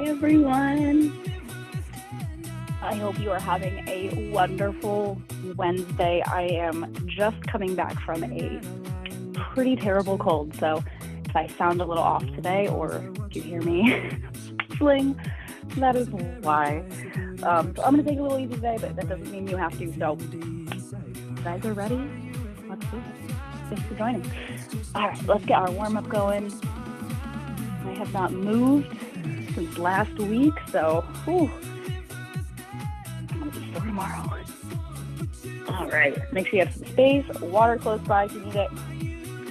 Hi everyone. I hope you are having a wonderful Wednesday. I am just coming back from a pretty terrible cold, so if I sound a little off today or if you hear me sling, that is why. So I'm going to take it a little easy today, but that doesn't mean you have to. So you guys are ready? Let's do it. Thanks for joining. All right, let's get our warm-up going. I have not moved since last week, so I'm going to be sore tomorrow. All right, make sure you have some space, water close by if you need it.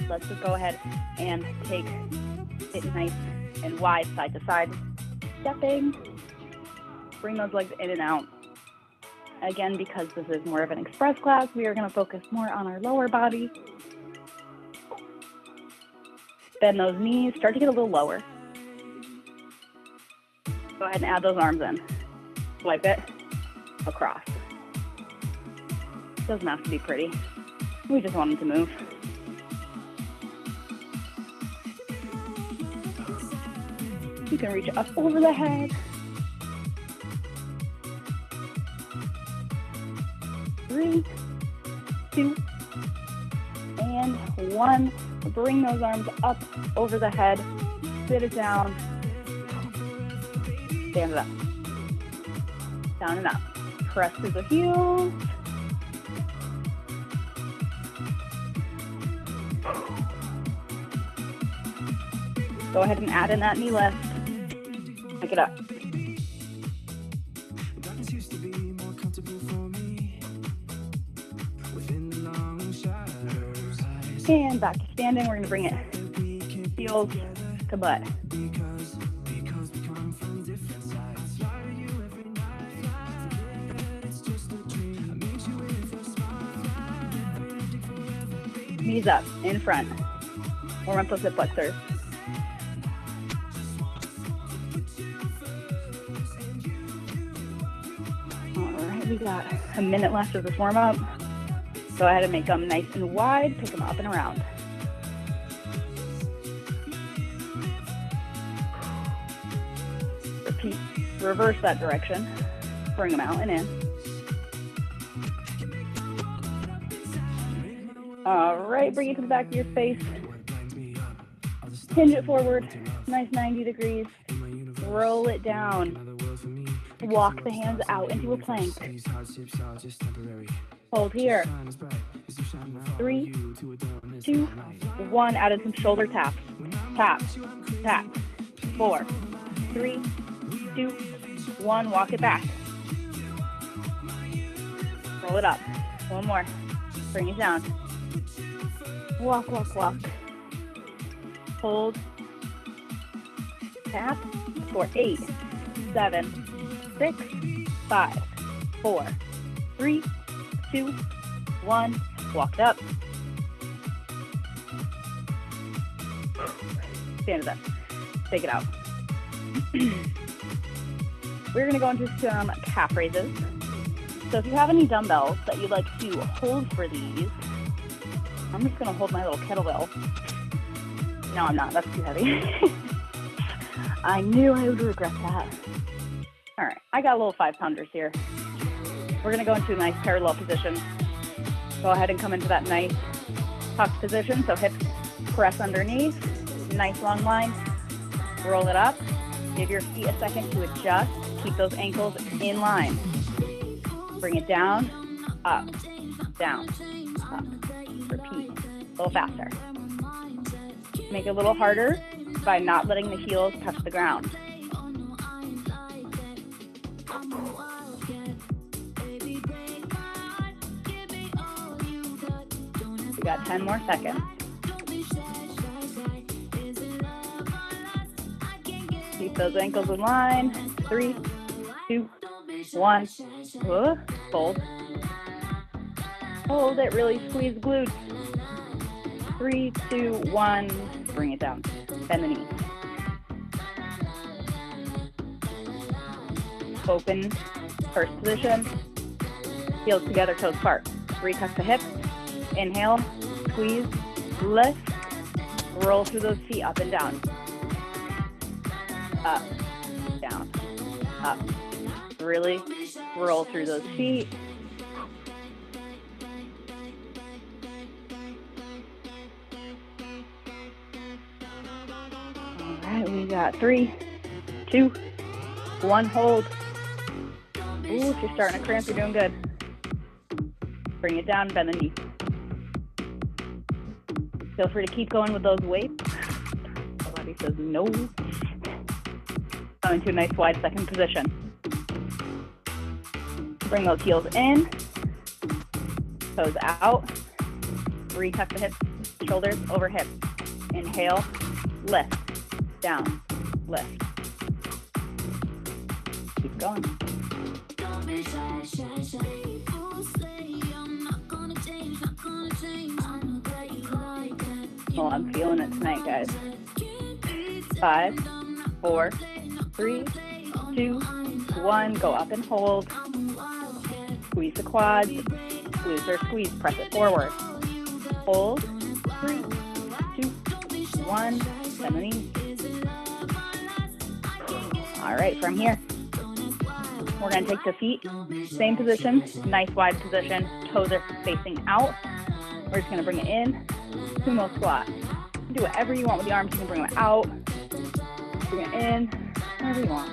Let's just go ahead and take it nice and wide, side to side. Stepping, bring those legs in and out. Again, because this is more of an express class, we are going to focus more on our lower body. Bend those knees, start to get a little lower. Go ahead and add those arms in. Swipe it across. Doesn't have to be pretty. We just want them to move. You can reach up over the head. 3, 2, and 1. Bring those arms up over the head. Sit it down. Stand it up. Down and up. Press through the heels. Go ahead and add in that knee lift. Pick it up. And back to standing. We're going to bring it heels to butt. Knees up, in front. Warm up those hip flexors. All right, we got a minute left of this warm up. Go ahead and make them nice and wide. Pick them up and around. Repeat, reverse that direction. Bring them out and in. All right, bring it to the back of your face. Hinge it forward, nice 90 degrees. Roll it down. Walk the hands out into a plank. Hold here. 3, 2, 1. Add some shoulder taps. Tap, tap. 4, 3, 2, 1. Walk it back. Roll it up. One more. Bring it down. Walk, walk, walk. Hold. Tap. For 8, 7, 6, 5, 4, 3, 2, 1. Walk it up. Stand it up. Take it out. We're going to go into some calf raises. So if you have any dumbbells that you'd like to hold for these, I'm just going to hold my little kettlebell. No, I'm not. That's too heavy. I knew I would regret that. All right. I got a little 5-pounders here. We're going to go into a nice parallel position. Go ahead and come into that nice tucked position. So hips press underneath. Nice long line. Roll it up. Give your feet a second to adjust. Keep those ankles in line. Bring it down, up, down, up. Repeat. A little faster. Make it a little harder by not letting the heels touch the ground. We got 10 more seconds. Keep those ankles in line. 3, 2, 1. Hold. Hold it. Really squeeze glutes. 3, 2, 1. Bring it down. Bend the knee. Open. First position. Heels together, toes apart. Retuck the hips. Inhale. Squeeze. Lift. Roll through those feet up and down. Up. Down. Up. Really roll through those feet. All right, we got 3, 2, 1, hold. Ooh, if you're starting to cramp, you're doing good. Bring it down, bend the knee. Feel free to keep going with those weights. Somebody says no. Come into a nice wide second position. Bring those heels in, toes out. Retuck the hips, shoulders over hips. Inhale, lift, down, lift. Keep going. Oh, I'm feeling it tonight, guys. 5, 4, 3, 2, 1. Go up and hold. Squeeze the quads. Glutes or squeeze. Press it forward. Hold. 3, 2, 1. Bend the knee. All right, from here, we're going to take the feet. Same position. Nice wide position. Toes are facing out. We're just going to bring it in. Sumo squat. Do whatever you want with the arms. You can bring them out. Bring it in. Whatever you want.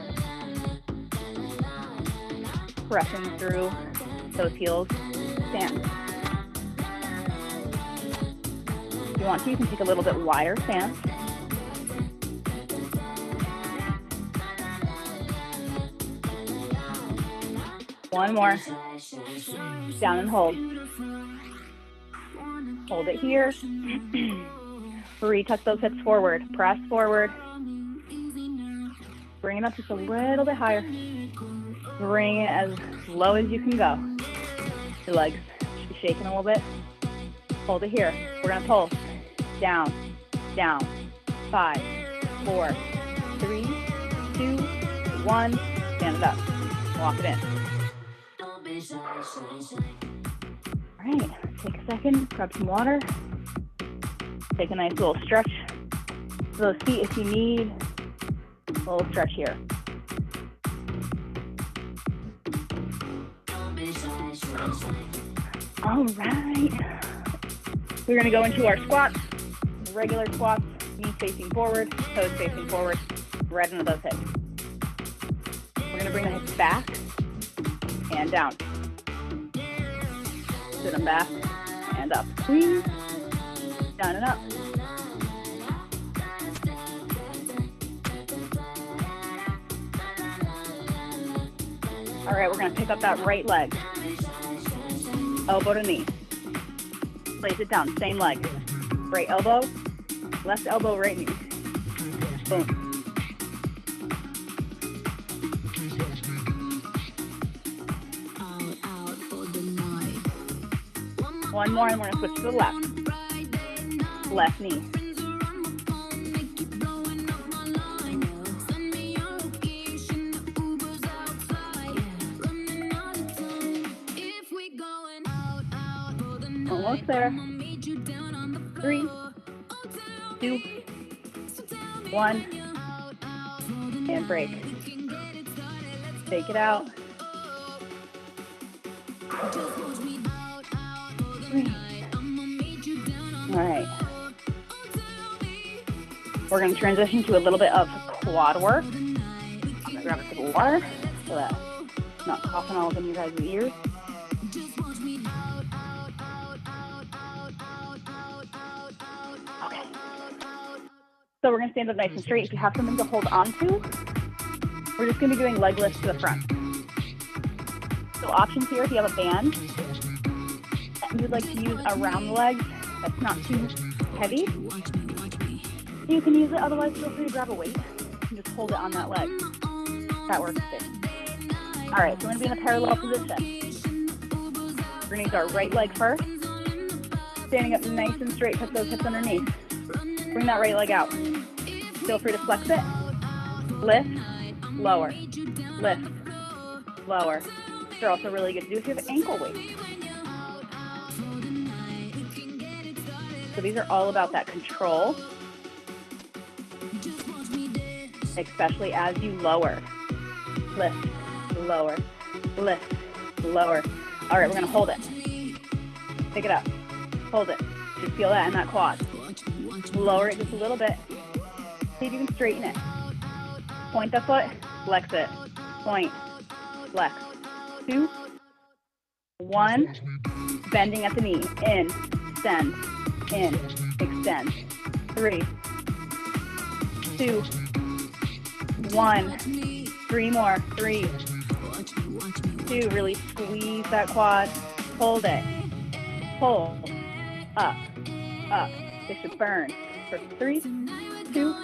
Pressing through those heels. Stand. If you want to, you can take a little bit wider stance. One more. Down and hold. Hold it here. Retuck those hips forward. Press forward. Bring it up just a little bit higher. Bring it as low as you can go. Your legs should be shaking a little bit. Hold it here. We're going to pulse. Down, down. 5, 4, 3, 2, 1. Stand it up. Walk it in. All right, take a second, grab some water. Take a nice little stretch to those feet if you need. A little stretch here. All right. We're going to go into our squats, regular squats, knees facing forward, toes facing forward, right into those hips. We're going to bring the hips back and down. Sit them back and up. Squeeze, down and up. All right, we're going to pick up that right leg. Elbow to knee. Place it down, same leg. Right elbow, left elbow, right knee. Boom. One more and we're going to switch to the left. Left knee. Almost there. 3, 2, 1, and break. Take it out. 3. All right. We're going to transition to a little bit of quad work. I'm going to grab a sip of water so that it's not coughing all up in you guys' ears. Okay. So we're going to stand up nice and straight. If you have something to hold on to, we're just going to be doing leg lifts to the front. So options here, if you have a band that you'd like to use around the legs, that's not too heavy, you can use it. Otherwise, feel free to grab a weight and just hold it on that leg. That works too. All right, so we're going to be in a parallel position. We're going to use our right leg first. Standing up nice and straight, tuck those hips underneath. Bring that right leg out. Feel free to flex it. Lift, lower, lift, lower. They're also really good to do if you have ankle weights. So these are all about that control, especially as you lower. lift, lower, lift, lower. All right, we're gonna hold it. Pick it up, hold it. Just feel that in that quad. Lower it just a little bit. See if you can straighten it. Point the foot, flex it. Point, flex. 2, 1. Bending at the knee. In, extend, in, extend. 3, 2, 1. 3 more. 3, 2. Really squeeze that quad. Hold it. Pull. Up. Up. It should burn. For 3, 2,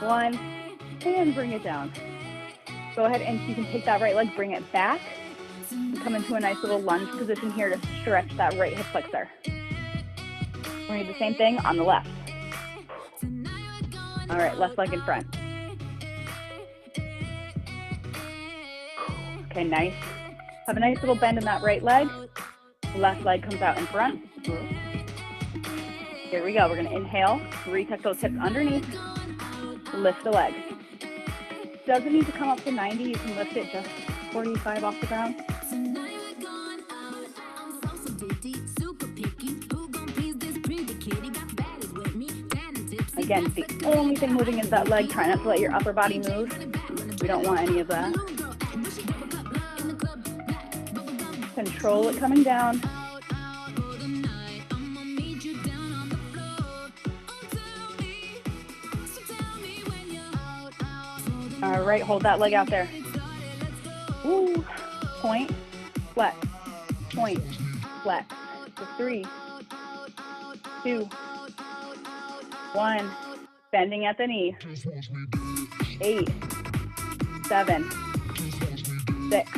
1. And bring it down. Go ahead and you can take that right leg, bring it back, and come into a nice little lunge position here to stretch that right hip flexor. We're going to do the same thing on the left. All right, left leg in front. Okay, nice. Have a nice little bend in that right leg. Left leg comes out in front. Here we go. We're going to inhale, retuck those hips underneath, lift the leg. Doesn't need to come up to 90. You can lift it just 45 off the ground. Again, the only thing moving is that leg. Try not to let your upper body move. We don't want any of that. Control it coming down. All right, hold that leg out there. Ooh. Point, flex, point, flex. So 3, 2, 1. Bending at the knee. 8, 7, 6,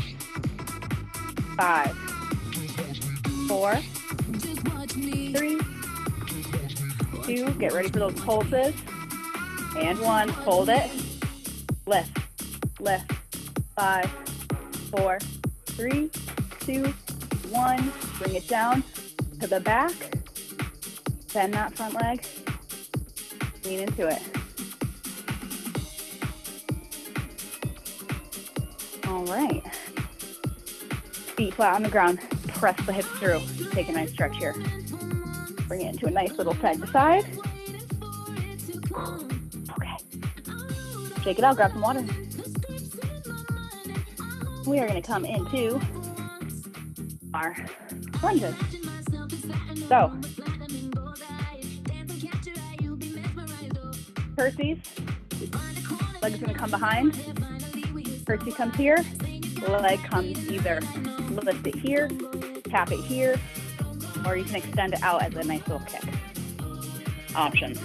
5, 4, 3, 2. Get ready for those pulses. And 1. Hold it. Lift, lift. 5, 4, 3, 2, 1. Bring it down to the back. Bend that front leg. Lean into it. All right. Feet flat on the ground. Press the hips through. Take a nice stretch here. Bring it into a nice little side to side. Okay. Shake it out. Grab some water. We are going to come into our lunges. So, curtsies. Leg is going to come behind. Curtsy comes here. Leg comes either lift it here, tap it here, or you can extend it out as a nice little kick. Option.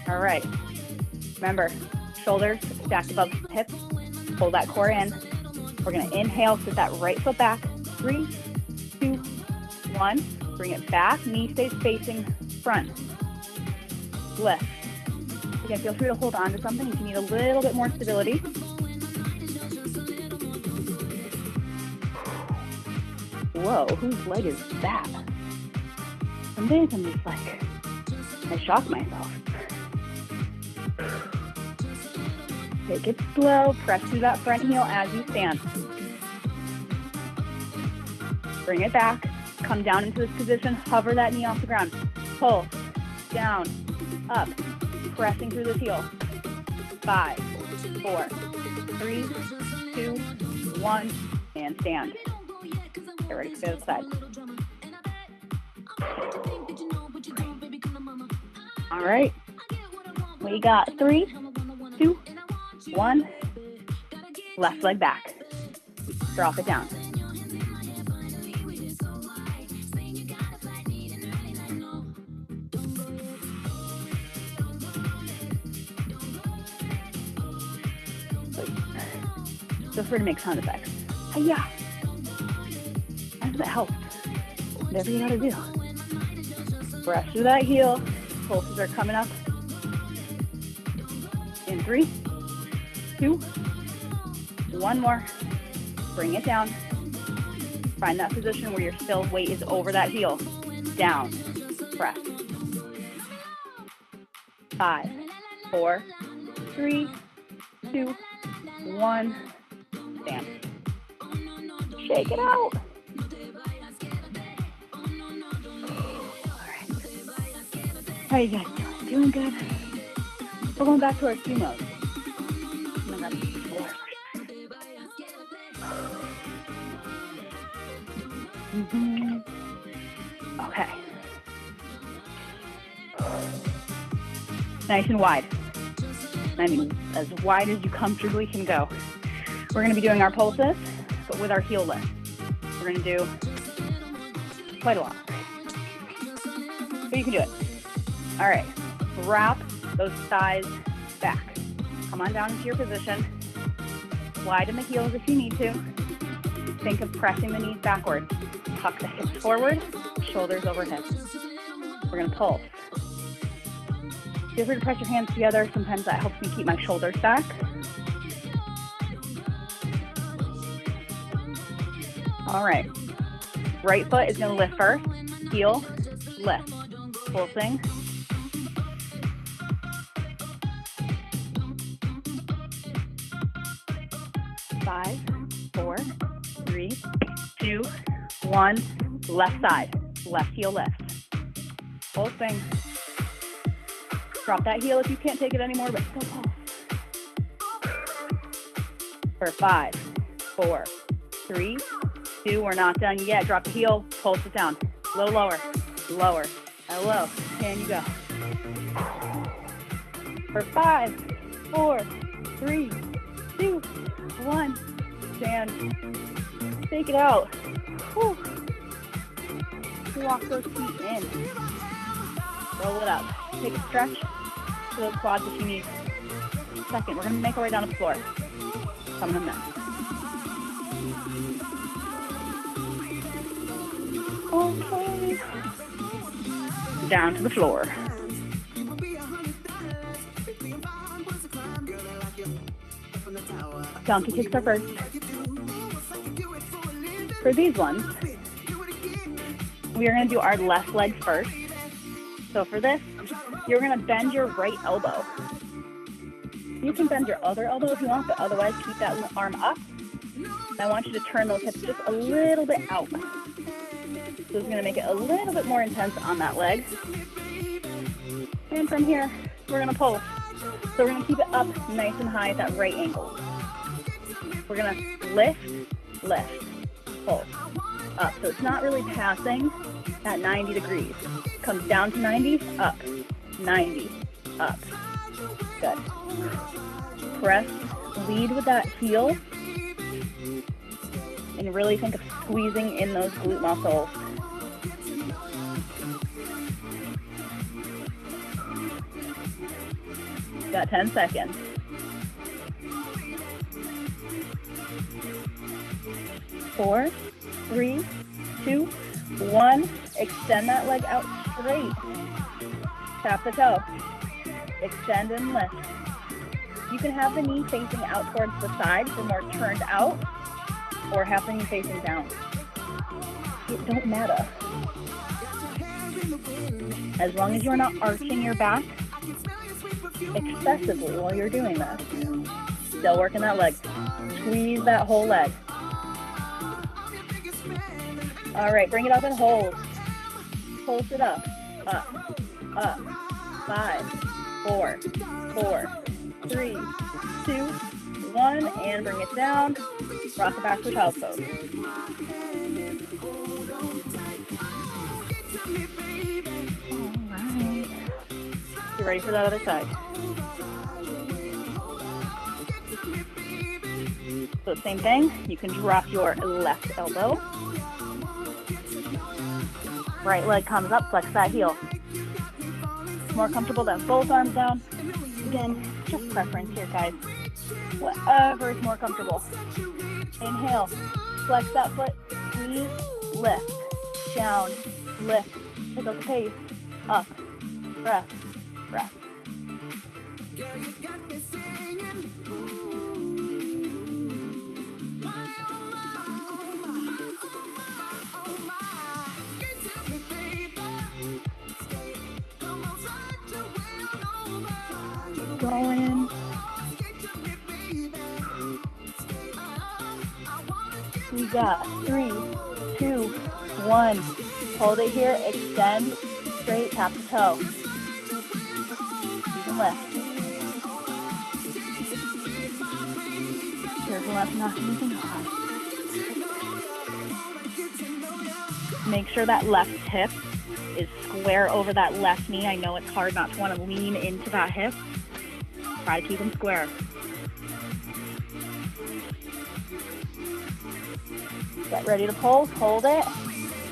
All right. Remember, shoulders stacked above the hips. Pull that core in. We're going to inhale, sit that right foot back. 3, 2, 1. Bring it back. Knee stays facing front. Lift. Again, feel free to hold on to something if you need a little bit more stability. Whoa, whose leg is that? Some days I'm just like, I shock myself. Take it slow, press through that front heel as you stand. Bring it back, come down into this position, hover that knee off the ground. Pull, down, up, pressing through this heel. 5, 4, 3, 2, 1, and stand. Get ready for the other side. All right, we got 3, 2, 1, left leg back. Drop it down. Feel free to make sound effects. Hi-ya! As it helps. Whatever you gotta do. Press through that heel. Pulses are coming up. In 3, 2, 1 more. Bring it down. Find that position where your still weight is over that heel. Down. Press. 5, 4, 3, 2, 1, stand. Shake it out. Alright. How you guys doing? Doing good? We're going back to our sumo. Okay. Nice and wide. I mean, as wide as you comfortably can go. We're going to be doing our pulses, but with our heel lift. We're going to do quite a lot. But you can do it. All right. Wrap those thighs back. Come on down into your position. Widen the heels if you need to. Think of pressing the knees backward. Tuck the hips forward, shoulders overhead. We're going to pulse. Feel free to press your hands together. Sometimes that helps me keep my shoulders back. All right. Right foot is going to lift first. Heel, lift. Pulsing. Five, 4, 3, 2, 1. Left side. Left heel lift. Pulsing. Drop that heel if you can't take it anymore, but still pulse. For 5, 4, 3, 2. We're not done yet. Drop the heel. Pulse it down. A little lower. Lower. Hello. Can you go? For 5, 4, 3, 2, 1. Stand. Take it out. Whew. Walk those feet in. Roll it up. Take a stretch to those quads if you need. Second, we're going to make our way down to the floor. Coming in now. Okay. Down to the floor. Donkey kicks are first. For these ones, we are going to do our left leg first. So for this, you're going to bend your right elbow. You can bend your other elbow if you want, but otherwise keep that arm up. I want you to turn those hips just a little bit out. So this is going to make it a little bit more intense on that leg. And from here, we're going to pull. So we're going to keep it up nice and high at that right angle. We're going to lift, lift, pull, up. So it's not really passing at 90 degrees. Comes down to 90, up, 90, up. Good. Press, lead with that heel. And really think of squeezing in those glute muscles. Got 10 seconds. 4, 3, 2, 1. Extend that leg out straight. Tap the toe. Extend and lift. You can have the knee facing out towards the side for more turned out, or have the knee facing down. It don't matter. As long as you're not arching your back excessively while you're doing this. Still working that leg. Squeeze that whole leg. All right, bring it up and hold. Pulse it up, up, up. 5, 4, 3, 2, 1, and bring it down. Rock it back to child's pose. All right. You ready for that other side? So same thing. You can drop your left elbow. Right leg comes up, flex that heel. More comfortable to have both arms down. Again, just preference here, guys. Whatever is more comfortable. Inhale, flex that foot, squeeze, lift, down, lift, pick up the pace, up, breath, breath. Going. We got 3, 2, 1. Hold it here, extend, straight, tap the toe. You can lift. Careful not to knock anything off. Make sure that left hip is square over that left knee. I know it's hard not to want to lean into that hip. Try to keep them square. Get ready to pulse, hold it.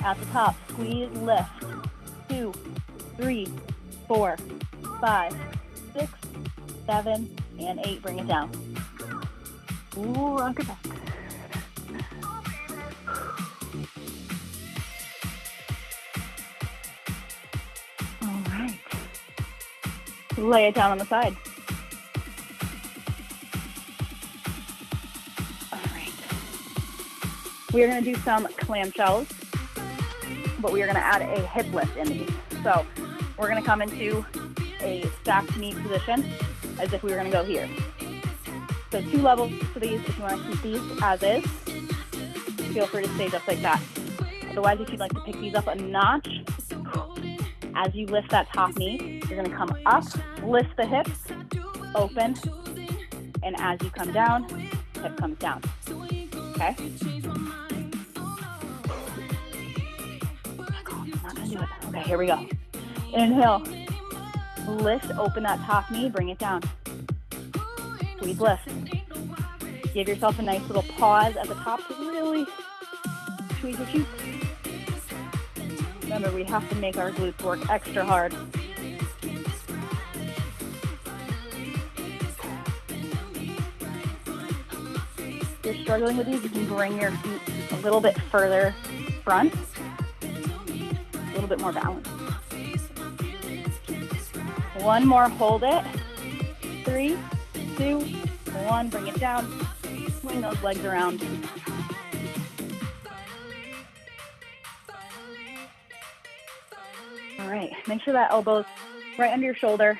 At the top, squeeze, lift. 2, 3, 4, 5, 6, 7, and 8. Bring it down. Ooh, rock it back. All right. Lay it down on the side. All right. We are going to do some clam shells, but we are going to add a hip lift in these. So we're going to come into a stacked knee position as if we were going to go here. So 2 levels for these. If you want to keep these as is, feel free to stay just like that. Otherwise, if you'd like to pick these up a notch, as you lift that top knee, you're going to come up, lift the hips, open, and as you come down, hip comes down. Okay? Not going to do it. Okay, here we go. Inhale. Lift, open that top knee, bring it down. Squeeze, lift. Give yourself a nice little pause at the top to really squeeze your cheeks. Remember, we have to make our glutes work extra hard. If you're struggling with these, you can bring your feet a little bit further front, a little bit more balance. 1 more, hold it. 3, 2, 1, bring it down. Swing those legs around. All right, make sure that elbow's right under your shoulder.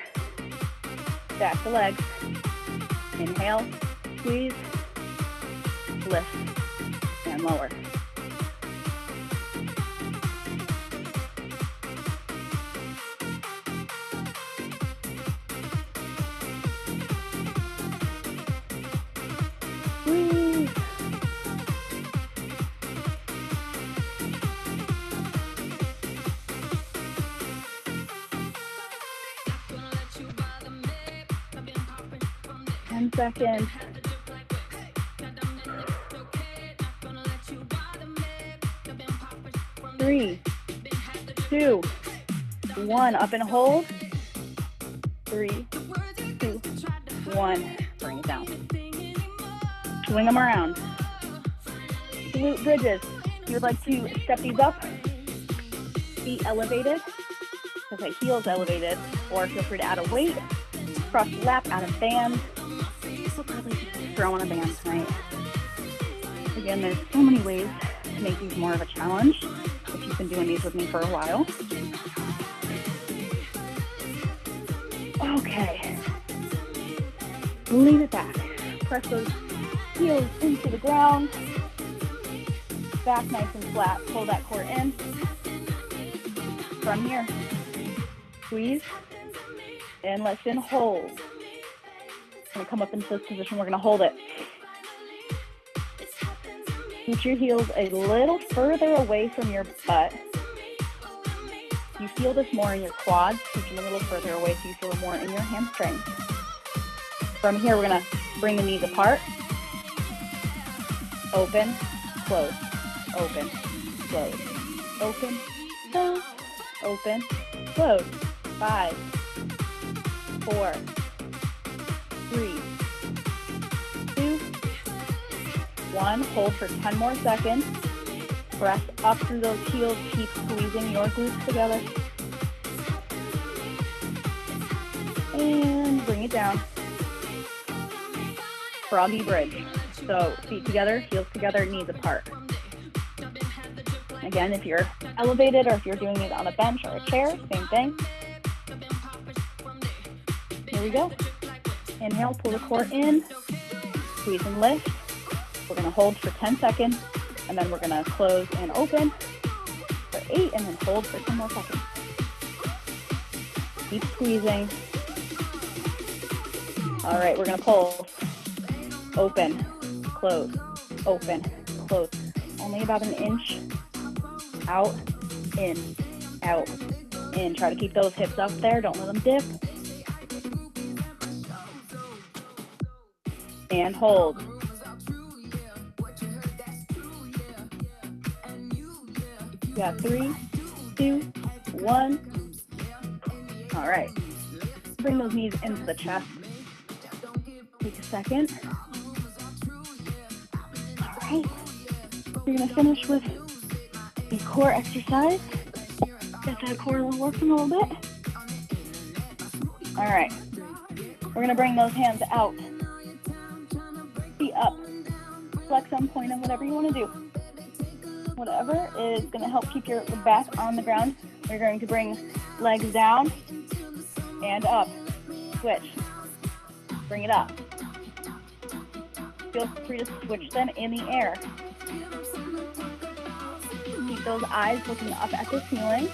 Back the legs. Inhale, squeeze, lift, and lower. Breathe. Seconds. 3, 2, 1. Up and hold. 3, 2, 1. Bring it down. Swing them around. Glute bridges. If you would like to step these up, feet elevated, okay, heels elevated, or feel free to add a weight. Cross the lap, add a band. We'll probably just throw on a band tonight. Again, there's so many ways to make these more of a challenge if you've been doing these with me for a while. Okay. Lean it back. Press those heels into the ground. Back nice and flat. Pull that core in. From here. Squeeze. And lift and hold. Going to come up into this position. We're going to hold it. Scoot your heels a little further away from your butt. You feel this more in your quads. Scoot them a little further away so you feel it more in your hamstrings. From here, we're going to bring the knees apart. Open, close, open, close, open, close, open, close. 5, 4, 3, 2, 1. Hold for 10 more seconds. Press up through those heels. Keep squeezing your glutes together. And bring it down. Froggy Bridge. So feet together, heels together, knees apart. Again, if you're elevated or if you're doing these on a bench or a chair, same thing. Here we go. Inhale, pull the core in, squeeze and lift. We're going to hold for 10 seconds. And then we're gonna close and open for 8 and then hold for 10 more seconds. Keep squeezing. All right, we're gonna pull. Open, close, open, close. Only about an inch. Out, in, out, in. Try to keep those hips up there. Don't let them dip. And hold. You got 3, 2, 1. All right. Bring those knees into the chest. Take a second. All right. You're going to finish with the core exercise. Get that core working a little bit. All right. We're going to bring those hands out. Feet up. Flex them, point them, whatever you want to do. Whatever is going to help keep your back on the ground. We're going to bring legs down and up. Switch. Bring it up. Feel free to switch them in the air. Keep those eyes looking up at the ceiling.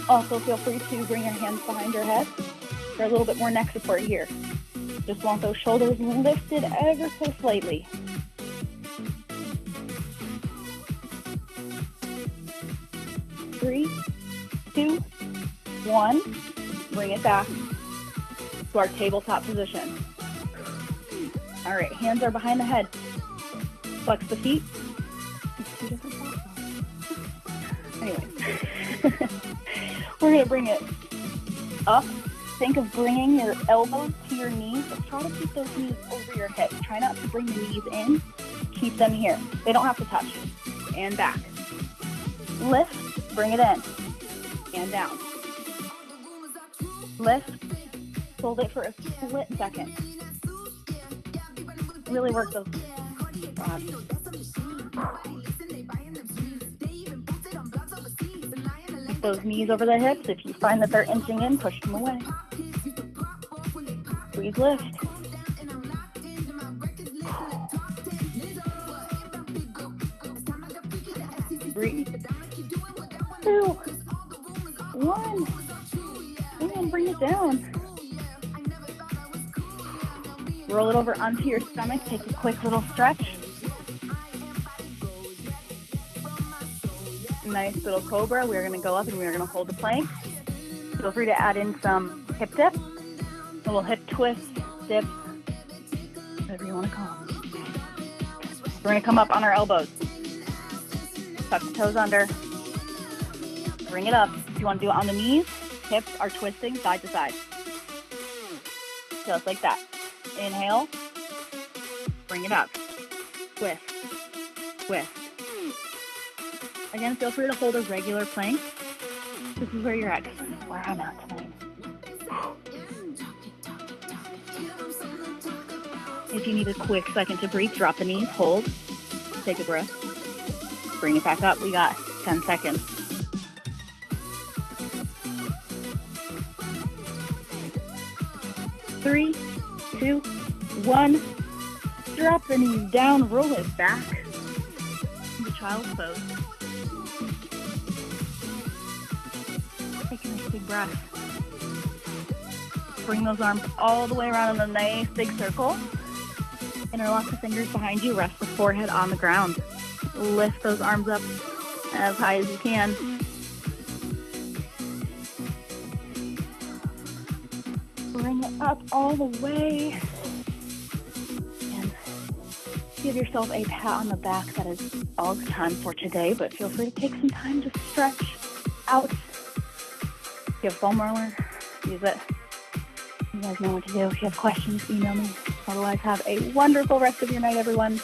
Also feel free to bring your hands behind your head for a little bit more neck support here. Just want those shoulders lifted ever so slightly. Three, 2, 1. Bring it back to our tabletop position. All right, hands are behind the head. Flex the feet. Anyway, we're gonna bring it up. Think of bringing your elbows to your knees, but try to keep those knees over your hips. Try not to bring the knees in. Keep them here. They don't have to touch. And back. Lift, bring it in. And down. Lift, hold it for a split second. Really work those quads. Keep those knees over the hips. If you find that they're inching in, push them away. Squeeze, lift. 3, 2, 1. And bring it down. Roll it over onto your stomach. Take a quick little stretch. Nice little cobra. We're going to go up and we're going to hold the plank. Feel free to add in some hip dip. A little hip twist, dip, whatever you want to call them. We're going to come up on our elbows. Tuck the toes under. Bring it up. If you want to do it on the knees, hips are twisting side to side. Just like that. Inhale. Bring it up. Twist. Twist. Again, feel free to hold a regular plank. This is where you're at. This is where I'm at tonight. If you need a quick second to breathe, drop the knees, hold, take a breath, bring it back up. We got 10 seconds. Three, 2, 1. Drop the knees down, roll it back into child's pose. Take a nice big breath. Bring those arms all the way around in a nice big circle. Interlock the fingers behind you. Rest the forehead on the ground. Lift those arms up as high as you can. Bring it up all the way. And give yourself a pat on the back. That is all the time for today, but feel free to take some time to stretch out. If you have foam roller, use it. You guys know what to do. If you have questions, email me. Otherwise, have a wonderful rest of your night, everyone.